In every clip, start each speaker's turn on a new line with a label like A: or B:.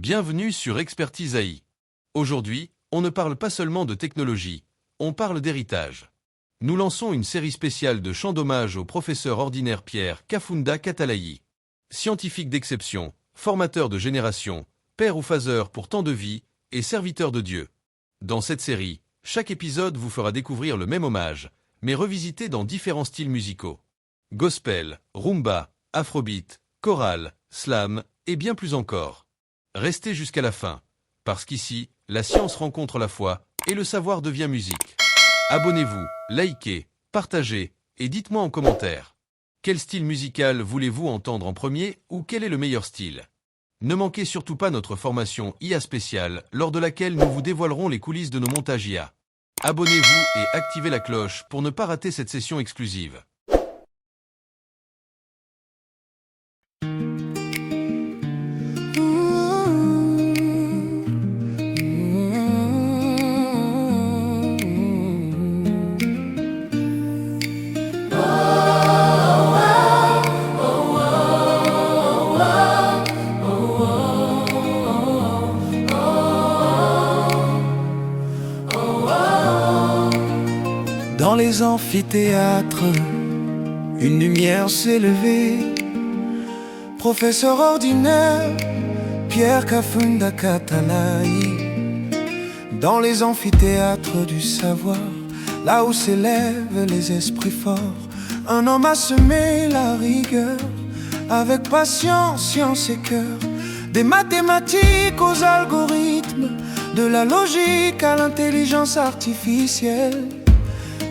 A: Bienvenue sur Expertise AI. Aujourd'hui, on ne parle pas seulement de technologie, on parle d'héritage. Nous lançons une série spéciale de chants d'hommage au professeur ordinaire Pierre Kafunda Katalayi. Scientifique d'exception, formateur de génération, père ou phaseur pour tant de vie, et serviteur de Dieu. Dans cette série, chaque épisode vous fera découvrir le même hommage, mais revisité dans différents styles musicaux. Gospel, rumba, afrobeat, choral, slam, et bien plus encore. Restez jusqu'à la fin, parce qu'ici, la science rencontre la foi, et le savoir devient musique. Abonnez-vous, likez, partagez, et dites-moi en commentaire. Quel style musical voulez-vous entendre en premier, ou quel est le meilleur style? Ne manquez surtout pas notre formation IA spéciale, lors de laquelle nous vous dévoilerons les coulisses de nos montages IA. Abonnez-vous et activez la cloche pour ne pas rater cette session exclusive.
B: Dans les amphithéâtres, une lumière s'est levée. Professeur ordinaire, Pierre Kafunda Katalayi. Dans les amphithéâtres du savoir, là où s'élèvent les esprits forts, un homme a semé la rigueur, avec patience, science et cœur. Des mathématiques aux algorithmes, de la logique à l'intelligence artificielle.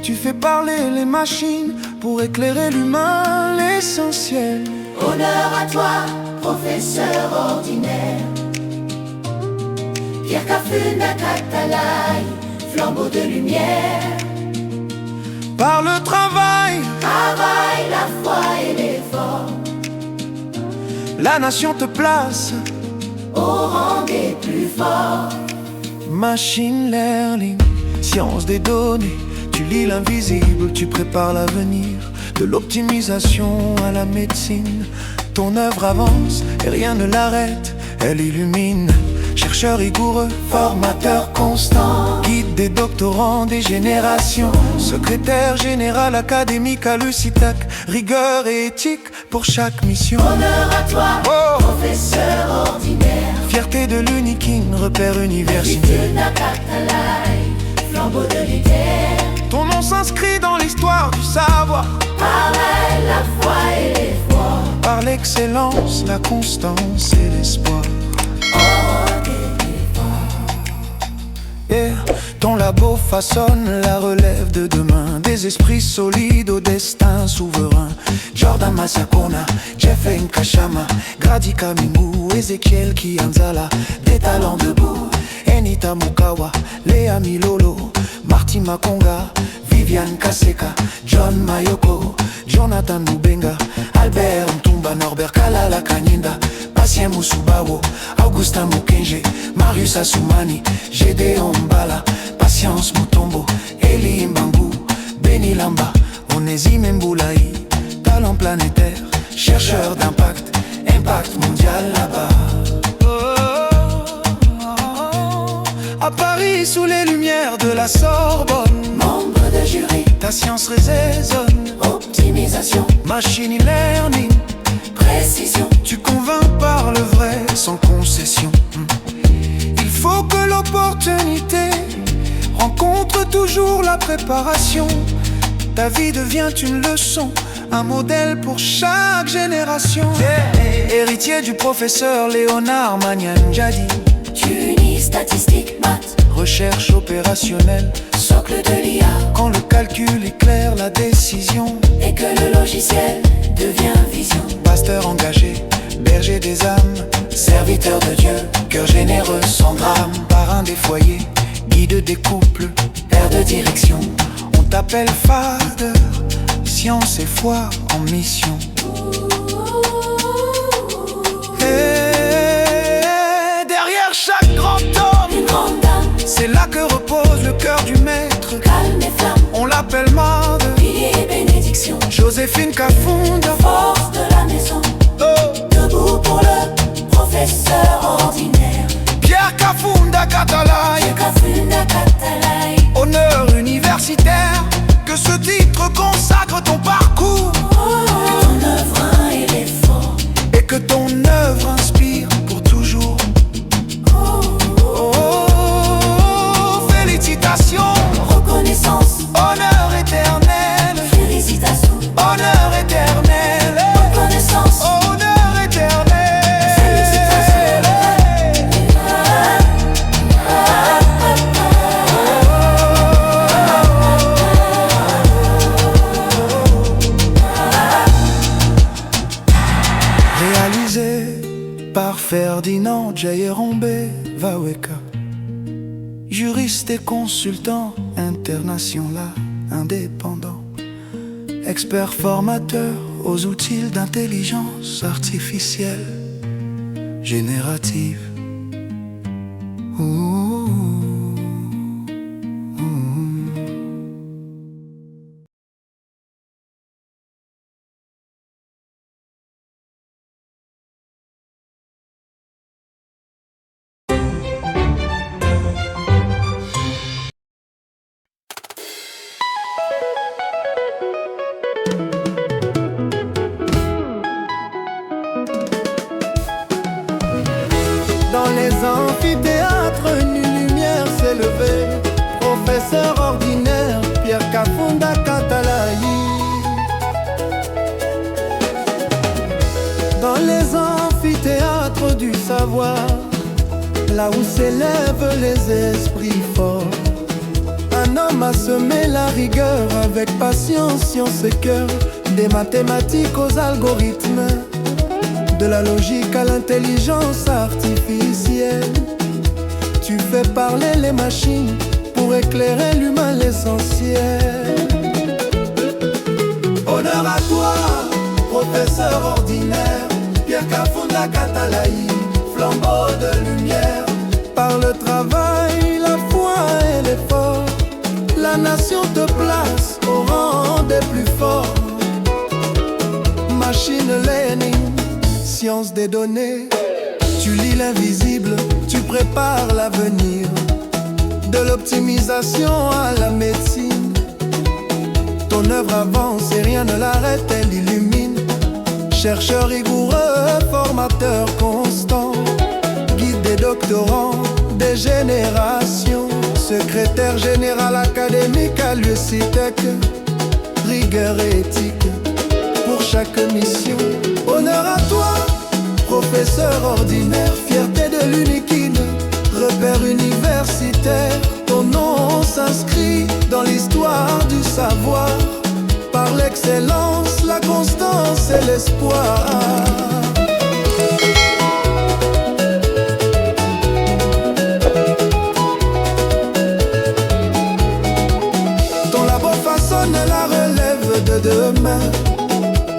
B: Tu fais parler les machines pour éclairer l'humain, l'essentiel.
C: Honneur à toi, professeur ordinaire, Pierre Kafunda Katalayi, flambeau de lumière.
B: Par le travail,
C: La foi et l'effort,
B: la nation te place
C: au rang des plus forts.
B: Machine learning, science des données. Tu lis l'invisible, tu prépares l'avenir. De l'optimisation à la médecine, ton œuvre avance et rien ne l'arrête. Elle illumine, chercheur rigoureux, formateur constant, guide des doctorants, des générations, secrétaire général académique à l'UCITAC, rigueur et éthique pour chaque mission.
C: Honneur à toi, professeur ordinaire,
B: fierté de l'Unikin, repère universitaire.
C: Kafunda Katalayi, flambeau de l'idée.
B: Ton nom s'inscrit dans l'histoire du savoir.
C: Pareil, la foi et l'effort,
B: Par l'excellence, la constance et l'espoir. Et ton labo façonne la relève de demain, des esprits solides au destin souverain. Jordan Masakona, Jeff Nkashama, Grady Kamingu, Ezekiel Kianzala, des talents debout. Enita Mukawa, Léa Milolo, Marty Makonga, Viviane Kaseka, John Mayoko, Jonathan Mubenga, Albert Mtumba, Norbert Kalala Kanyinda, Patient Musubawo, Augusta Mukenje, Marius Assoumani, Gédéon Mbala, Patience Mutombo, Eli Mbangu, Beni Lamba, Onésime Mboulaï, talent planétaire, chercheur d'impact, impact mondial là-bas. À Paris, sous les lumières de la Sorbonne,
C: membre de jury,
B: ta science résonne.
C: optimisation,
B: Machine learning,
C: précision,
B: tu convaincs par le vrai sans concession. Il faut que l'opportunité rencontre toujours la préparation. Ta vie devient une leçon, un modèle pour chaque génération. Héritier du professeur Léonard Magnanjadi,
C: tu unis statistiques, maths,
B: recherche opérationnelle.
C: socle de l'IA,
B: Quand le calcul éclaire la décision,
C: et que le logiciel devient vision.
B: pasteur engagé, berger des âmes,
C: Serviteur de Dieu,
B: cœur généreux sans drame, parrain des foyers, guide des couples,
C: père de direction.
B: on t'appelle Father, science et foi en mission. Et derrière chaque grand homme,
C: Une grande dame,
B: c'est là que repose le cœur du maître.
C: calme et flamme,
B: On l'appelle Mother,
C: pilier et bénédiction.
B: Joséphine Kafunda.
C: Force de la maison,
B: Oh,
C: debout pour le professeur ordinaire.
B: par Ferdinand Djaïrombe Vaweka, juriste et consultant international indépendant, expert formateur aux outils d'intelligence artificielle générative.
D: Dans les amphithéâtres, nulle lumière s'est levée. Professeur ordinaire, Pierre Kafunda Katalayi. Dans les amphithéâtres du savoir, là où s'élèvent les esprits forts, un homme a semé la rigueur avec patience, science et cœur, des mathématiques aux algorithmes, de la logique à l'intelligence artificielle. Tu fais parler les machines pour éclairer l'humain l'essentiel. Honneur à toi, professeur ordinaire, Pierre Kafunda Katalayi, flambeau de lumière. Par le travail, la foi et l'effort, la nation te place au rang des plus forts. Machine learning, science des données, tu lis l'invisible, tu prépares l'avenir. De l'optimisation à la médecine, ton œuvre avance et rien ne l'arrête, elle illumine. Chercheur rigoureux, formateur constant, guide des doctorants, des générations. Secrétaire général académique à l'UECITEC, rigueur et éthique pour chaque mission. Honneur à toi, professeur ordinaire, fierté de l'UNIKID, repère universitaire. Ton nom s'inscrit dans l'histoire du savoir, par l'excellence, la constance et l'espoir. Ton labo façonne la relève de demain,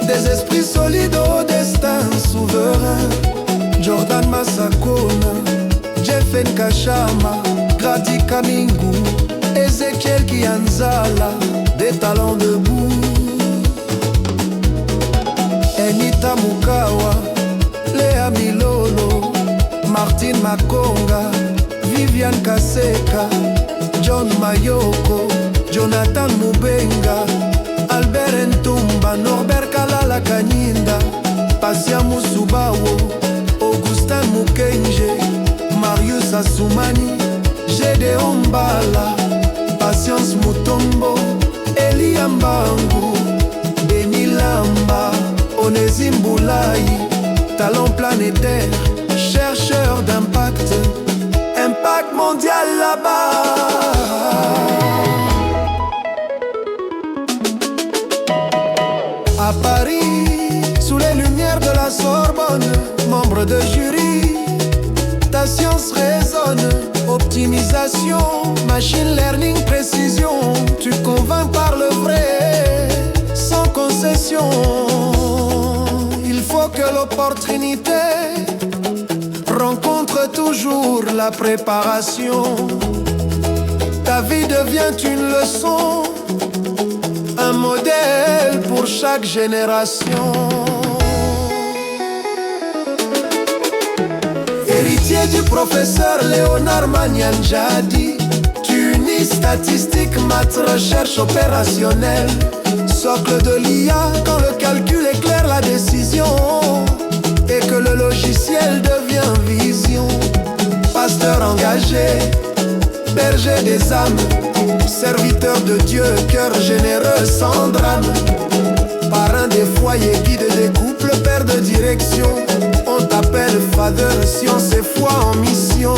D: des esprits solides au destin souverain. Jordan Masakona, Jeffen Kashama, Grady Kamingu, Ezekiel Kianzala, des talents debout. Enita Mukawa, Léa Milolo, Martine Makonga, Viviane Kaseka, John Mayoko, Jonathan Mubenga, Albert Ntumba, Norbert Kalala Kanyinda, Pasia Musubawo, Augustin Mukenje, Marius Assoumani, Gédéon Mbala, Patience Mutombo, Elia Mbangu, Beni Lamba, Onésime Boulaye, talent planétaire, chercheur d'impact, impact mondial là-bas. À Paris, sous les lumières de la Sorbonne, membre de jury, ta science résonne. Optimisation, machine learning, précision, tu convaincs par le vrai, sans concession. Il faut que l'opportunité rencontre toujours la préparation. Ta vie devient une leçon, un modèle pour chaque génération. Héritier du professeur Léonard Manyanjadi, tu unis statistiques, maths, recherche opérationnelle. Socle de l'IA quand le calcul éclaire la décision et que le logiciel devient vision. Pasteur engagé, berger des âmes, serviteur de Dieu, cœur généreux sans drame. Parrain des foyers, guide des couples, père de direction. On t'appelle Father, science et foi en mission.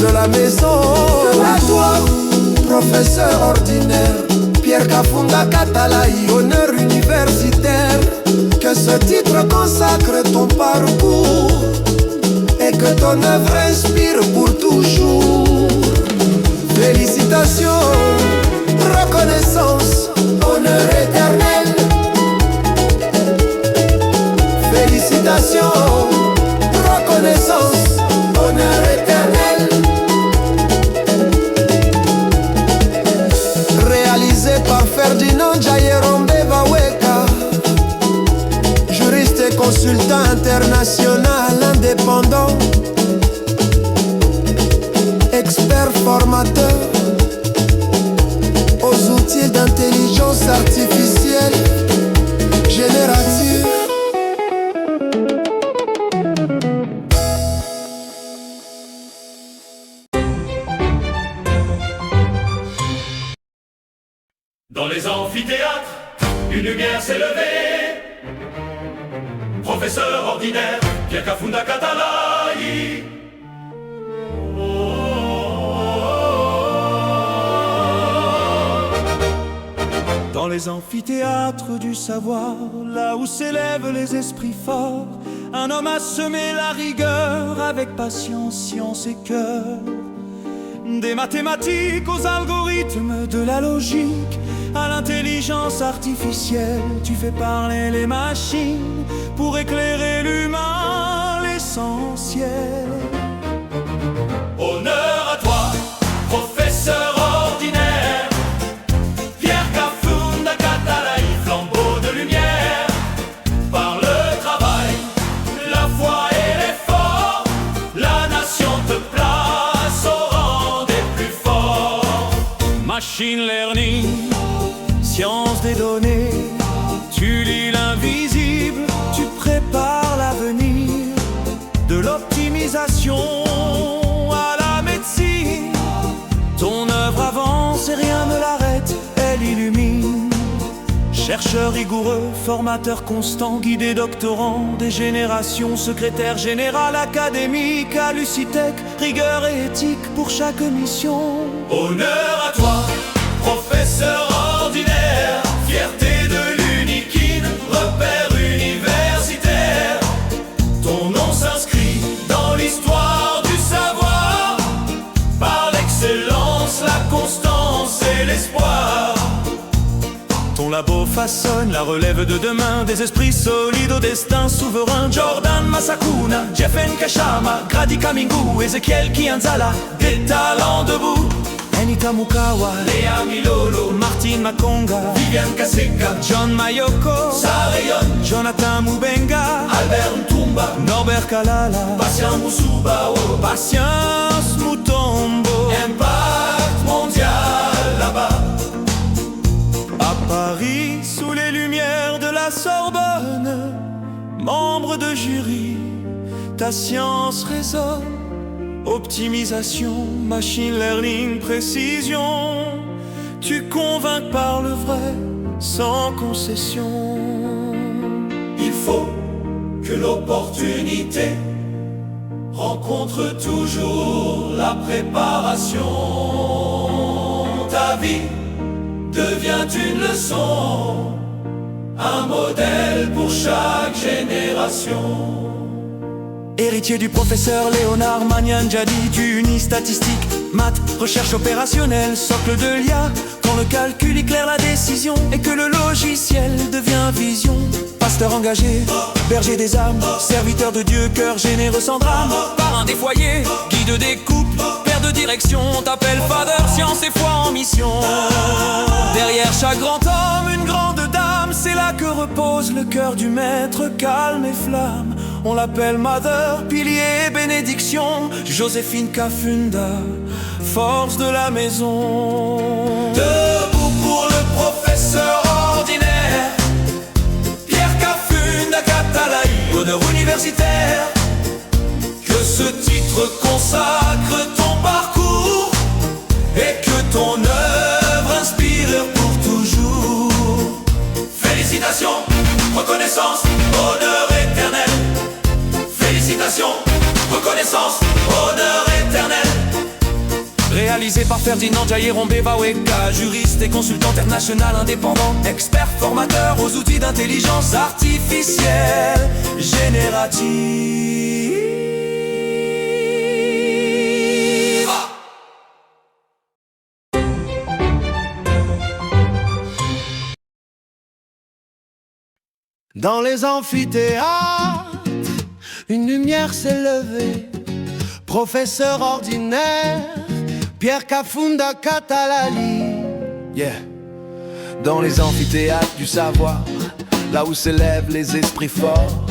D: de la maison. À toi, professeur ordinaire, Pierre Kafunda Katalaï, honneur universitaire. Que ce titre consacre ton parcours et que ton œuvre inspire pour toujours. Félicitations, reconnaissance, honneur éternel. Félicitations, reconnaissance, honneur éternel. Réalisé par Ferdinand Jayerombe Baweka, juriste et consultant international indépendant, expert formateur aux outils d'intelligence artificielle générative.
E: Dans les amphithéâtres, une lumière s'est levée. Professeur ordinaire, Pierre Kafunda Katalaï.
B: Dans les amphithéâtres du savoir, là où s'élèvent les esprits forts, un homme a semé la rigueur avec patience, science et cœur. Des mathématiques aux algorithmes de la logique, à l'intelligence artificielle, tu fais parler les machines pour éclairer l'humain, l'essentiel.
E: Honneur à toi, professeur ordinaire, Pierre Kafunda Katalaï, flambeau de lumière. Par le travail, la foi et l'effort, la nation te place au rang des plus forts.
B: Machine learning, science des données, tu lis l'invisible, tu prépares l'avenir. De l'optimisation à la médecine, ton œuvre avance et rien ne l'arrête, elle illumine. Chercheur rigoureux, formateur constant, guidé doctorant des générations, secrétaire général académique à Lucitech, rigueur et éthique pour chaque mission.
E: Honneur à toi, professeur ordinaire, fierté de l'Unikin, repère universitaire. Ton nom s'inscrit dans l'histoire du savoir, par l'excellence, la constance et l'espoir.
B: Ton labo façonne la relève de demain, des esprits solides au destin souverain. Jordan Masakuna, Jeff Nkashama, Grady Kamingu, Ezekiel Kianzala, des talents debout. Anita Mukawa,
E: Léa Milolo,
B: Martine Makonga,
E: Viviane Kaseka,
B: John Mayoko,
E: Sareyon,
B: Jonathan Mubenga,
E: Albert Ntumba,
B: Norbert Kalala,
E: Patient Moussouba,
B: Patience Mutombo.
E: impact mondial là-bas.
B: À Paris, sous les lumières de la Sorbonne, membre de jury, ta science résonne. Optimisation, machine learning, précision, tu convaincs par le vrai, sans concession.
E: Il faut que l'opportunité rencontre toujours la préparation. Ta vie devient une leçon, un modèle pour chaque génération.
B: Héritier du professeur Léonard Magnanjadi, tu unis statistique, maths, recherche opérationnelle, socle de l'IA, quand le calcul éclaire la décision et que le logiciel devient vision. Pasteur engagé, berger des âmes, serviteur de Dieu, cœur généreux sans drame, parrain des foyers, guide des couples, père de direction, t'appelle Father, science et foi en mission. Derrière chaque grand homme, une grande dame, c'est là que repose le cœur du maître, calme et flamme. On l'appelle Mother, pilier et bénédiction, Joséphine Kafunda, force de la maison.
E: Debout pour le professeur ordinaire, Pierre Kafunda Katalaï, honneur universitaire. Que ce titre consacre ton parcours et que ton œuvre inspire pour toujours. Félicitations, reconnaissance, honneur éternel. Félicitations, reconnaissance, honneur éternel.
D: Réalisé par Ferdinand Jayeron Bevaweka, juriste et consultant international indépendant, expert formateur aux outils d'intelligence artificielle générative.
B: Dans les amphithéâtres, une lumière s'est levée. Professeur ordinaire, Pierre Kafunda Katalali.
D: Yeah. Dans les amphithéâtres du savoir, là où s'élèvent les esprits forts,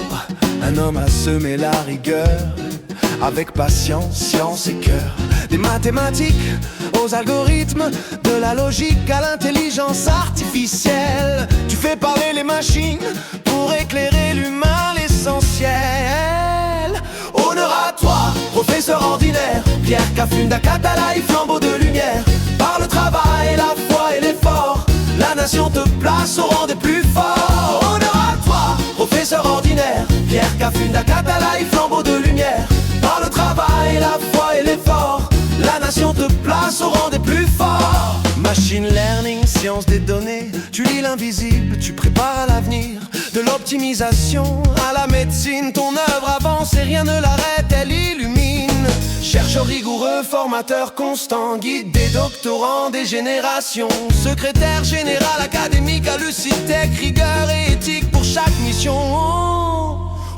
D: un homme a semé la rigueur, avec patience, science et cœur. Des mathématiques aux algorithmes, de la logique à l'intelligence artificielle. Tu fais parler les machines pour éclairer l'humain, l'essentiel. Honneur à toi, professeur ordinaire, Pierre Kafunda Katalai, flambeau de lumière. Par le travail, la foi et l'effort, la nation te place au rang des plus forts. Honneur à toi, professeur ordinaire, Pierre Kafunda Katalai, flambeau de lumière. Par le travail, la foi et l'effort, la nation te place au rang des plus forts. Machine learning, science des données, tu lis l'invisible, tu prépares l'avenir. De l'optimisation à la médecine, ton œuvre avance et rien ne l'arrête, elle illumine. Chercheur rigoureux, formateur constant, guide des doctorants, des générations. Secrétaire général académique à Lucitech, rigueur et éthique pour chaque mission.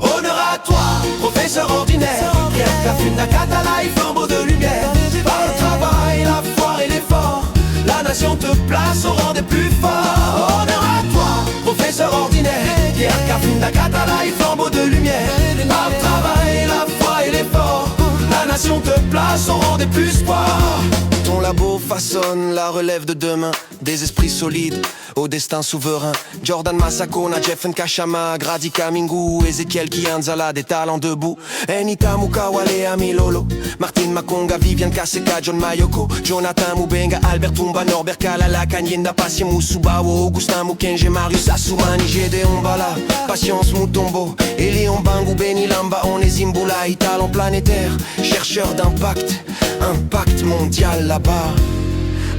D: Honneur à toi, professeur ordinaire, Pierre Kafunda Katalai, flambeau de lumière. Par le travail, la foi et l'effort, la nation te place au rang des plus forts. Honneur à toi, professeur ordinaire, Pierre Kafunda Katalai, flambeau de lumière. Par le travail, la foi et l'effort, la nation te place au rang des plus forts. Ton labo façonne la relève de demain, des esprits solides au destin souverain. Jordan Masakona, Jeff Nkashama, Grady Kamingu, Ezekiel Kianzala, des talents debout. Enita Mukawale, Amilolo, Martin Makonga, Vivian Kaseka, John Mayoko, Jonathan Mubenga, Albert Tumba, Norbert Kalala, Kanyenda Passim Musubawo, Augustin Mukenje, Marius Assoumani, Gédéon Bala, Patience Mutombo, Elion Bangu, Beni Lamba, Onezimbula, talent planétaire, chercheur d'impact, impact mondial là-bas.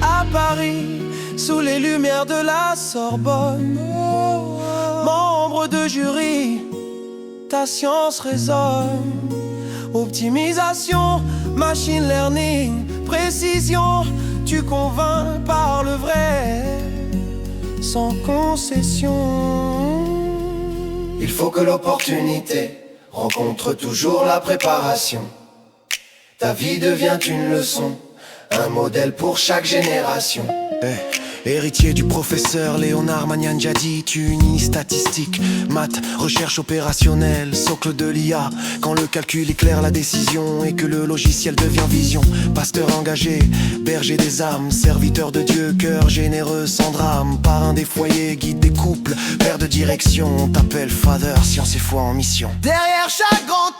D: À Paris, sous les lumières de la Sorbonne, membre de jury, ta science résonne. Optimisation, machine learning, précision, tu convaincs par le vrai, sans concession. Il faut que l'opportunité rencontre toujours la préparation. Ta vie devient une leçon, un modèle pour chaque génération. Héritier du professeur Léonard Magnanjadi, tu unis statistiques, maths, recherche opérationnelle, socle de l'IA. Quand le calcul éclaire la décision et que le logiciel devient vision. Pasteur engagé, berger des âmes, serviteur de Dieu, cœur généreux sans drame. Parrain des foyers, guide des couples, père de direction. On t'appelle Father, science et foi en mission. Derrière chaque grand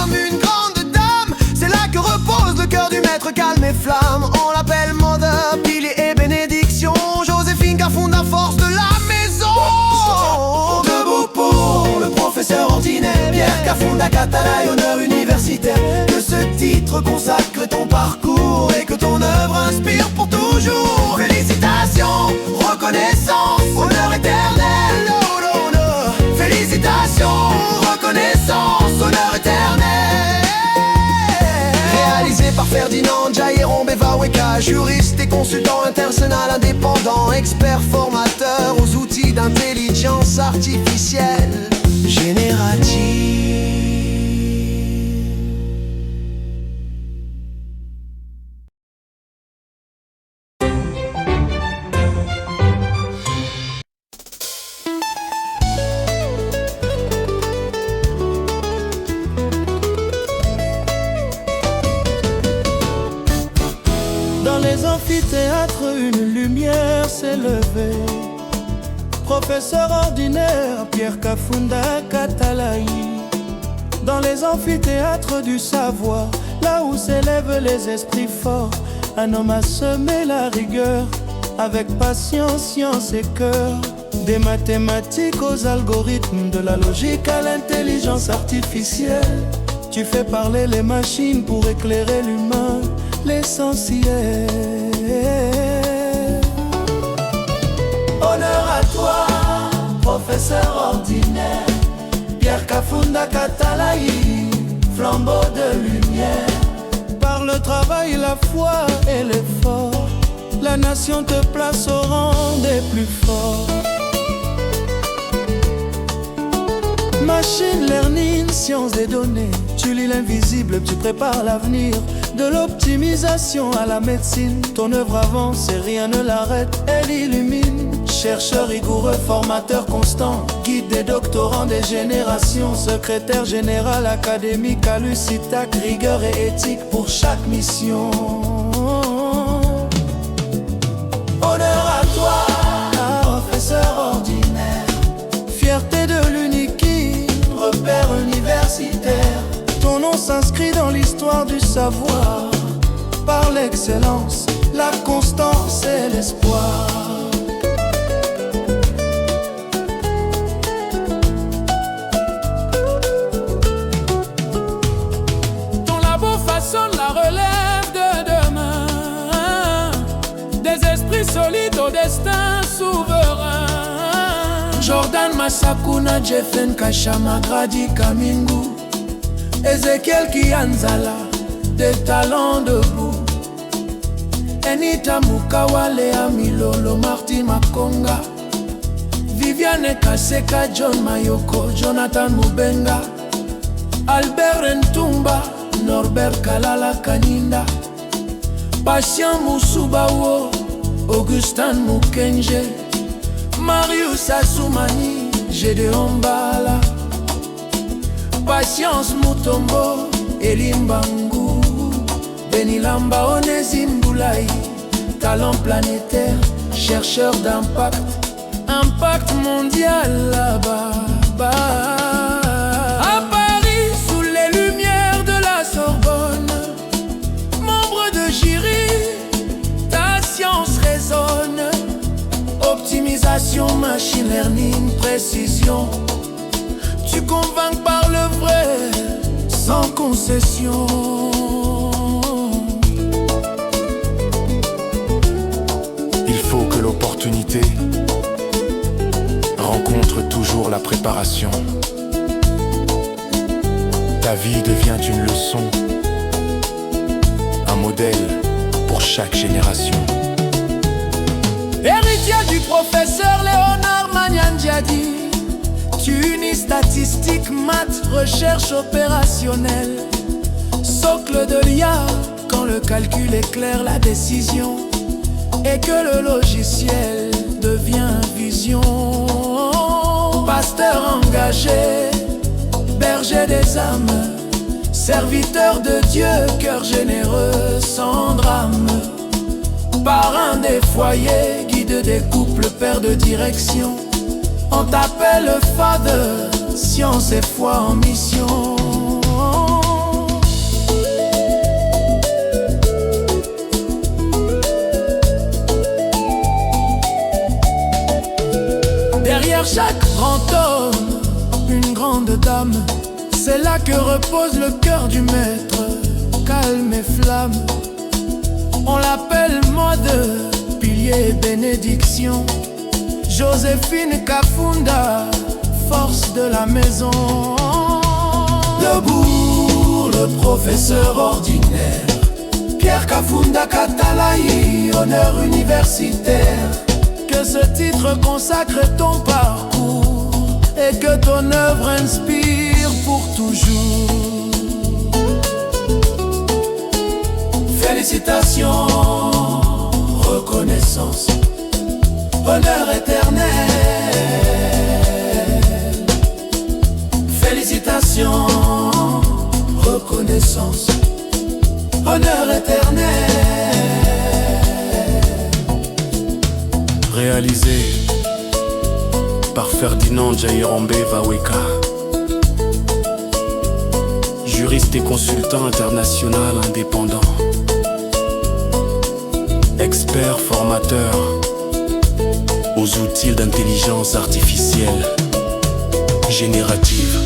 D: homme, une grande dame. C'est là que repose le cœur du maître, calme et flamme. On l'appelle Mother, pilier et bénédiction. Joséphine Kafunda, force de la maison. Debout pour le professeur ordinaire, Pierre Kafunda Katalai, honneur universitaire. Que ce titre consacre ton parcours et que ton œuvre inspire pour toujours. Félicitations, reconnaissance, honneur éternel. Félicitations, reconnaissance, honneur éternel. Réalisé par Ferdinand Jayeron Bevaweka, juriste et consultant international indépendant, expert formateur aux outils d'intelligence artificielle générative.
B: Dans les amphithéâtres, une lumière s'est levée. Professeur ordinaire, Pierre Kafunda Katalai. Dans les amphithéâtres du savoir, là où s'élèvent les esprits forts, un homme a semé la rigueur, avec patience, science et cœur. Des mathématiques aux algorithmes, de la logique à l'intelligence artificielle. Tu fais parler les machines pour éclairer l'humain, l'essentiel.
D: l'essentiel. Honneur à toi, professeur ordinaire, Pierre Kafunda Katalayi, flambeau de lumière. Par le travail, la foi et l'effort, la nation te place au rang des plus forts. Machine learning, science des données, tu lis l'invisible, tu prépares l'avenir. De l'optimisation à la médecine, ton œuvre avance et rien ne l'arrête, elle illumine. Chercheur rigoureux, formateur constant, guide des doctorants des générations, secrétaire général académique à l'UCITAC, rigueur et éthique pour chaque mission. Honneur à toi, professeur ordinaire, fierté de l'unique, repère universitaire. Ton nom s'inscrit dans l'histoire du savoir, par l'excellence, la constance et l'espoir.
F: Ton labo façonne la relève de demain, des esprits solides au destin souverain.
D: Jordan Masakuna, Jeffen Kashama, Grady Kamingu, Ezekiel Kianzala, des talents debout. Enita Mukawale, Amilolo, Marty Makonga, Viviane Kaseka, John Mayoko, Jonathan Mubenga, Albert Ntumba, Norbert Kalala Kaninda, Patient Musubawo, Augustin Mukenje, Marius Assoumani, Gédéon Bala, Patience Mutombo, Elimbangu, Benilamba Onésime Boulaye, talent planétaire, chercheur d'impact, impact mondial là-bas. À Paris, sous les lumières de la Sorbonne, membre de jury, ta science résonne. Optimisation, machine learning, précision. Tu convaincs par le vrai, sans concession.
G: Il faut que l'opportunité rencontre toujours la préparation. Ta vie devient une leçon, un modèle pour chaque génération.
D: Héritier du professeur Léonard Magnandiadi, tu unis statistiques, maths, recherche opérationnelle. Socle de l'IA, quand le calcul éclaire la décision et que le logiciel devient vision. Pasteur engagé, berger des âmes, serviteur de Dieu, cœur généreux sans drame. Parrain des foyers, guide des couples, père de direction. On t'appelle Father, science et foi en mission. Derrière chaque grand homme, une grande dame. C'est là que repose le cœur du maître, calme et flamme. On l'appelle mode, pilier et bénédiction. Joséphine Kafunda, force de la maison. Debout, le professeur ordinaire, Pierre Kafunda Katalayi, honneur universitaire. Que ce titre consacre ton parcours et que ton œuvre inspire pour toujours. Félicitations, reconnaissance, honneur éternel. Félicitations, reconnaissance, honneur éternel.
G: Réalisé par Ferdinand Jairombe Vaweka, juriste et consultant international indépendant, expert formateur aux outils d'intelligence artificielle générative.